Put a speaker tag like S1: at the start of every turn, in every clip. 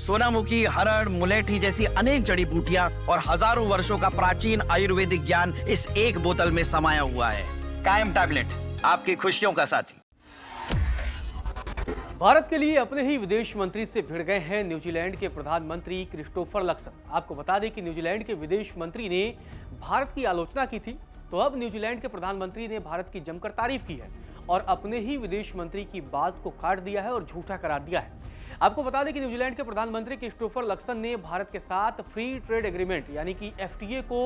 S1: सोनामुखी, हरड़, मुलेठी जैसी अनेक जड़ी बूटियां और हजारों वर्षों का प्राचीन आयुर्वेदिक ज्ञान इस एक बोतल में समाया हुआ है। कायम टैबलेट, आपकी खुशियों का साथी।
S2: भारत के लिए अपने ही विदेश मंत्री से भिड़ गए हैं न्यूजीलैंड के प्रधानमंत्री क्रिस्टोफर लक्सन। आपको बता दें कि न्यूजीलैंड के विदेश मंत्री ने भारत की आलोचना की थी, तो अब न्यूजीलैंड के प्रधानमंत्री ने भारत की जमकर तारीफ की है और अपने ही विदेश मंत्री की बात को काट दिया है और झूठा करार दिया है। आपको बता दें कि न्यूजीलैंड के प्रधानमंत्री क्रिस्टोफर लक्सन ने भारत के साथ फ्री ट्रेड एग्रीमेंट यानी कि FTA को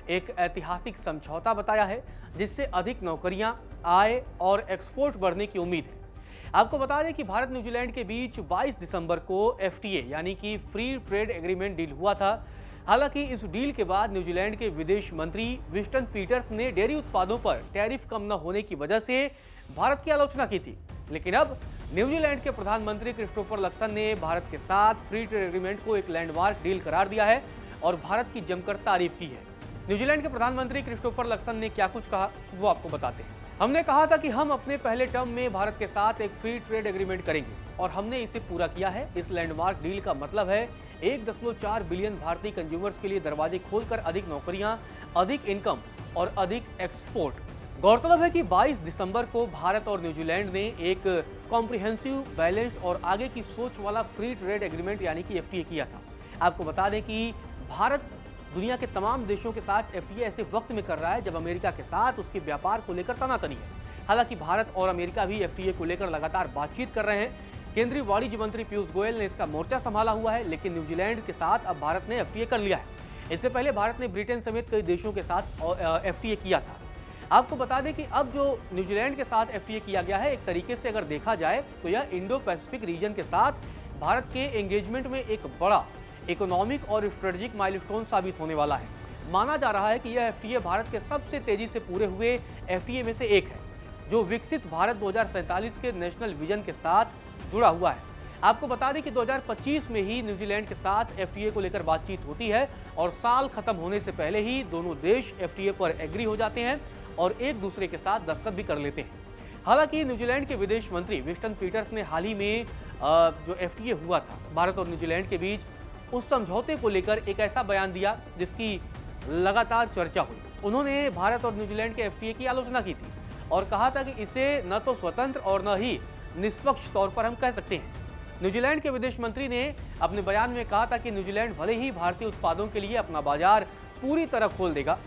S2: एक ऐतिहासिक समझौता बताया है, जिससे अधिक नौकरियां, आय और एक्सपोर्ट बढ़ने की उम्मीद है। आपको बता दें कि भारत न्यूजीलैंड के बीच 22 दिसंबर को FTA यानी कि फ्री ट्रेड एग्रीमेंट डील हुआ था। हालांकि इस डील के बाद न्यूजीलैंड के विदेश मंत्री विंस्टन पीटर्स ने डेयरी उत्पादों पर टैरिफ कम न होने की वजह से भारत की आलोचना की थी, लेकिन अब न्यूजीलैंड के प्रधानमंत्री क्रिस्टोफर लक्सन ने भारत के साथ फ्री ट्रेड एग्रीमेंट को एक लैंडमार्क डील करार दिया है और भारत की जमकर तारीफ की है। न्यूजीलैंड के प्रधानमंत्री क्रिस्टोफर लक्सन ने क्या कुछ कहा, वो आपको बताते हैं। हमने कहा था कि हम अपने पहले टर्म में भारत के साथ एक फ्री ट्रेड एग्रीमेंट करेंगे और हमने इसे पूरा किया है। इस लैंडमार्क डील का मतलब है 1.4 बिलियन भारतीय कंज्यूमर्स के लिए दरवाजे खोलकर अधिक नौकरियां, अधिक इनकम और अधिक एक्सपोर्ट। गौरतलब है कि 22 दिसंबर को भारत और न्यूजीलैंड ने एक कॉम्प्रिहेंसिव, बैलेंस्ड और आगे की सोच वाला फ्री ट्रेड एग्रीमेंट यानी कि FTA किया था। आपको बता दें कि भारत दुनिया के तमाम देशों के साथ FTA ऐसे वक्त में कर रहा है जब अमेरिका के साथ उसके व्यापार को लेकर तनातनी है। हालांकि भारत और अमेरिका भी FTA को लेकर लगातार बातचीत कर रहे हैं। केंद्रीय वाणिज्य मंत्री पीयूष गोयल ने इसका मोर्चा संभाला हुआ है, लेकिन न्यूजीलैंड के साथ अब भारत ने FTA कर लिया है। इससे पहले भारत ने ब्रिटेन समेत कई देशों के साथ FTA किया था। आपको बता दें कि अब जो न्यूजीलैंड के साथ FTA किया गया है, एक तरीके से अगर देखा जाए तो यह इंडो पैसिफिक रीजन के साथ भारत के एंगेजमेंट में एक बड़ा इकोनॉमिक और स्ट्रेटेजिक माइलस्टोन साबित होने वाला है। माना जा रहा है कि यह FTA भारत के सबसे तेजी से पूरे हुए FTA में से एक है, जो विकसित भारत 2047 के नेशनल विजन के साथ जुड़ा हुआ है। आपको बता दें कि 2025 में ही न्यूजीलैंड के साथ FTA को लेकर बातचीत होती है और साल खत्म होने से पहले ही दोनों देश FTA पर एग्री हो जाते हैं और एक दूसरे के साथ दस्तखत भी कर लेते हैं। हालांकि न्यूजीलैंड के विदेश मंत्री विंस्टन पीटर्स ने हाल ही में जो FTA हुआ था भारत और न्यूजीलैंड के बीच, उस समझौते को लेकर एक ऐसा बयान दिया जिसकी लगातार चर्चा हुई। उन्होंने भारत और न्यूजीलैंड के FTA की आलोचना की थी और कहा था कि इसे न तो स्वतंत्र और न ही निष्पक्ष तौर पर हम कह सकते हैं। न्यूजीलैंड के विदेश मंत्री ने अपने बयान में कहा था कि न्यूजीलैंड भले ही भारतीय उत्पादों के लिए अपना बाजार पूरी तरह खोल देगा,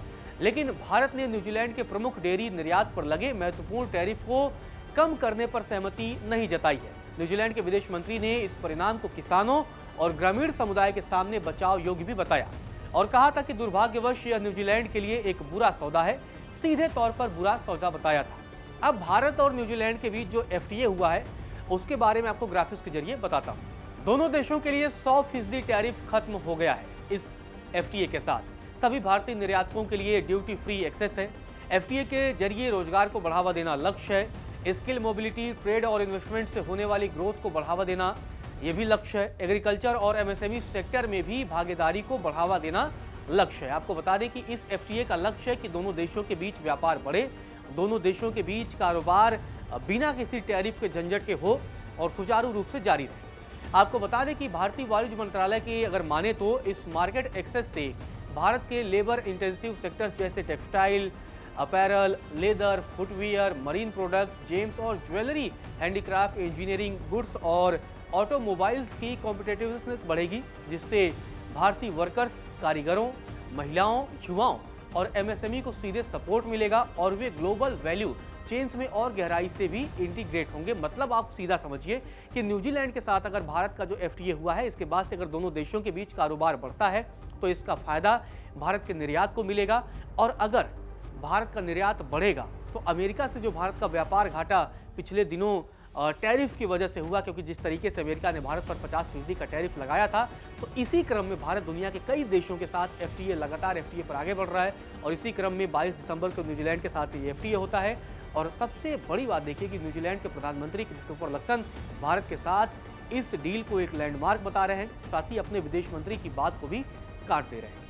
S2: लेकिन भारत ने न्यूजीलैंड के प्रमुख डेयरी निर्यात पर लगे महत्वपूर्ण टैरिफ को कम करने पर सहमति नहीं जताई है। न्यूजीलैंड के विदेश मंत्री ने इस परिणाम को किसानों और ग्रामीण समुदाय के सामने बचाव योग्य भी बताया और कहा था कि दुर्भाग्यवश यह न्यूजीलैंड के लिए एक बुरा सौदा है, सीधे तौर पर बुरा सौदा बताया था। अब भारत और न्यूजीलैंड के बीच जो FTA हुआ है, उसके बारे में आपको ग्राफिक्स के जरिए बताता हूँ। दोनों देशों के लिए 100% टैरिफ खत्म हो गया है इस FTA के साथ। सभी भारतीय निर्यातकों के लिए ड्यूटी फ्री एक्सेस है। FTA के जरिए रोजगार को बढ़ावा देना लक्ष्य है। स्किल मोबिलिटी, ट्रेड और इन्वेस्टमेंट से होने वाली ग्रोथ को बढ़ावा देना ये भी लक्ष्य है। एग्रीकल्चर और MSME सेक्टर में भी भागीदारी को बढ़ावा देना लक्ष्य है। आपको बता दें कि इस FTA का लक्ष्य है कि दोनों देशों के बीच व्यापार बढ़े, दोनों देशों के बीच कारोबार बिना किसी टैरिफ के झंझट के हो और सुचारू रूप से जारी रहे। आपको बता दें कि भारतीय वाणिज्य मंत्रालय की अगर माने तो इस मार्केट एक्सेस से भारत के लेबर इंटेंसिव सेक्टर्स जैसे textile, apparel, leather, footwear, marine product, James और ज्वेलरी, हैंडीक्राफ्ट, इंजीनियरिंग, गुड्स और ऑटोमोबाइल्स की कॉम्पिटिटिवनेस बढ़ेगी, जिससे भारतीय वर्कर्स, कारीगरों, महिलाओं, युवाओं और MSME को सीधे सपोर्ट मिलेगा और वे ग्लोबल वैल्यू चेन्स में और गहराई से भी इंटीग्रेट होंगे। मतलब आप सीधा समझिए कि न्यूजीलैंड के साथ अगर भारत का जो FTA हुआ है, इसके बाद से अगर दोनों देशों के बीच कारोबार बढ़ता है तो इसका फायदा भारत के निर्यात को मिलेगा और अगर भारत का निर्यात बढ़ेगा तो अमेरिका से जो भारत का व्यापार घाटा पिछले दिनों टैरिफ की वजह से हुआ, क्योंकि जिस तरीके से अमेरिका ने भारत पर 50% का टैरिफ लगाया था, तो इसी क्रम में भारत दुनिया के कई देशों के साथ लगातार FTA पर आगे बढ़ रहा है और इसी क्रम में 22 दिसंबर को न्यूजीलैंड के साथ ये FTA होता है। और सबसे बड़ी बात देखिए कि न्यूजीलैंड के प्रधानमंत्री क्रिस्टोफर लक्सन भारत के साथ इस डील को एक लैंडमार्क बता रहे हैं, साथ ही अपने विदेश मंत्री की बात को भी काट दे रहे हैं।